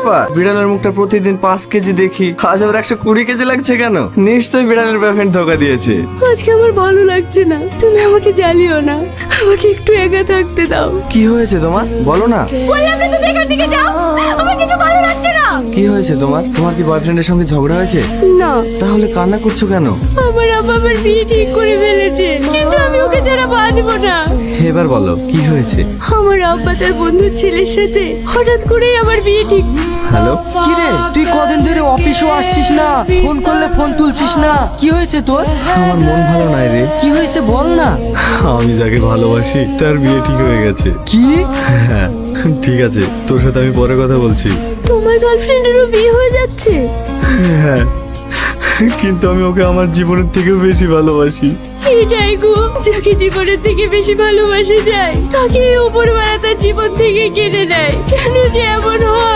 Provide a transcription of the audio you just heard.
ব্যাপার? বিড়ালের মুখটা প্রতিদিন 5 কেজি দেখি, আজ আবার 120 কেজি লাগছে কেন? নিশ্চয়ই বিড়ালের বয়ফ্রেন্ড ধোকা দিয়েছে। আজকে আমার ভালো লাগছে না, তুমি আমাকে জ্বালিও না, আমাকে একটু একা থাকতে দাও। কি হয়েছে তোমার, বলো না। বললাম না তুমি এখান থেকে যাও, আমার কিছু ভালো লাগছে না। কি হয়েছে তোমার? তোমার কি বয়ফ্রেন্ডের সঙ্গে ঝগড়া হয়েছে? না, তাহলে কান্না করছো কেন? আমার আব্বা আমার বিয়ে ঠিক করে ফেলেছে, কিন্তু আমি ওকে ছাড়া বাঁচবো না। এবার বলো কি হয়েছে? আমার আব্বা তার বন্ধুর ছেলের সাথে হঠাৎ করেই আমার বিয়ে ঠিক। হ্যালো, কি রে, তুই কদিন ধরে অফিসও আসছিস না, ফোন করলে ফোন তুলছিস না, কি হয়েছে তোর? আমার মন ভালো নাই রে। কি হয়েছে বল না। আমি যাকে ভালোবাসি তার বিয়ে ঠিক হয়ে গেছে। কি? হ্যাঁ, ঠিক আছে, তোর সাথে আমি পরে কথা বলছি। তোমার গার্লফ্রেন্ডেরও বিয়ে হয়ে যাচ্ছে? হ্যাঁ, কিন্তু আমি ওকে আমার জীবনের থেকেও বেশি ভালোবাসি। এটাই গো, যাকে জীবনের থেকে বেশি ভালোবাসা যায় তাকে উপরওয়ালা তার জীবন থেকে কেড়ে নেয়। কেন যে এমন হয়?